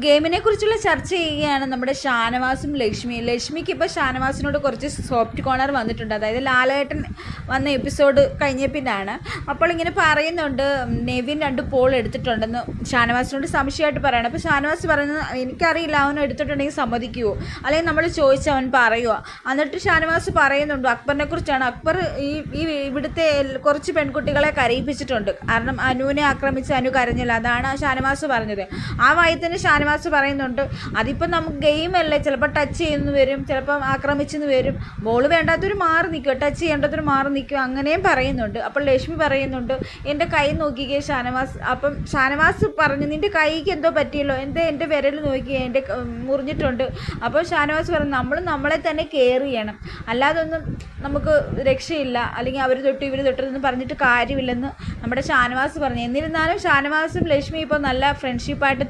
ഗെയിമിനെ കുറിച്ചുള്ള ചർച്ച ചെയ്യുകയാണ് നമ്മുടെ ഷാനവാസും ലക്ഷ്മിക്ക് ഇപ്പോൾ ഷാനവാസിനോട് കുറച്ച് സോഫ്റ്റ് കോർണർ വന്നിട്ടുണ്ട്. അതായത് ലാലേട്ടൻ വന്ന എപ്പിസോഡ് കഴിഞ്ഞ പിന്നാണ്. അപ്പോൾ ഇങ്ങനെ പറയുന്നുണ്ട് നെവിൻ 2 പോൾ എടുത്തിട്ടുണ്ടെന്ന് ഷാനവാസിനോട് സംശയമായിട്ട് പറയണം. അപ്പോൾ ഷാനവാസ് പറയുന്നത് എനിക്കറിയില്ല, അവൻ എടുത്തിട്ടുണ്ടെങ്കിൽ സമ്മതിക്കുമോ, അല്ലെങ്കിൽ നമ്മൾ ചോദിച്ചാൽ അവൻ പറയുമോ. എന്നിട്ട് ഷാനവാസ് പറയുന്നുണ്ട് അക്ബറിനെ കുറിച്ചാണ്. അക്ബർ ഈ ഇവിടുത്തെ കുറച്ച് പെൺകുട്ടികളെ കരയിപ്പിച്ചിട്ടുണ്ട്. കാരണം അനുവിനെ ആക്രമിച്ച് അനു കരഞ്ഞില്ല, അതാണ് ഷാനവാസ് പറഞ്ഞത്. ആ വായത്തിന് ഷാനവാസ് പറയുന്നുണ്ട് അതിപ്പോൾ നമുക്ക് ഗെയിമല്ലേ, ചിലപ്പോൾ ടച്ച് ചെയ്യുന്നു വരും, ചിലപ്പം ആക്രമിച്ചെന്ന് വരും, ബോൾ വേണ്ടാത്തൊരു മാറി നിൽക്കുക, ടച്ച് ചെയ്യേണ്ടതൊരു മാറി നിൽക്കുക, അങ്ങനെയും പറയുന്നുണ്ട്. അപ്പോൾ ലക്ഷ്മി പറയുന്നുണ്ട് എൻ്റെ കൈ നോക്കിക്കേ ഷാനവാസ്. അപ്പം ഷാനവാസ് പറഞ്ഞു നിൻ്റെ കൈക്ക് എന്തോ പറ്റിയല്ലോ, എൻ്റെ വിരൽ നോക്കിയേ, എൻ്റെ മുറിഞ്ഞിട്ടുണ്ട്. അപ്പോൾ ഷാനവാസ് പറഞ്ഞു നമ്മളെ തന്നെ കെയർ ചെയ്യണം, അല്ലാതൊന്നും നമുക്ക് രക്ഷയില്ല, അല്ലെങ്കിൽ അവർ തൊട്ട് ഇവർ തൊട്ടെന്ന് പറഞ്ഞിട്ട് കാര്യമില്ലെന്ന് നമ്മുടെ ഷാനവാസ് പറഞ്ഞു. എന്നിരുന്നാലും ഷാനവാസും ലക്ഷ്മി ഇപ്പോൾ നല്ല ഫ്രണ്ട്ഷിപ്പായിട്ട്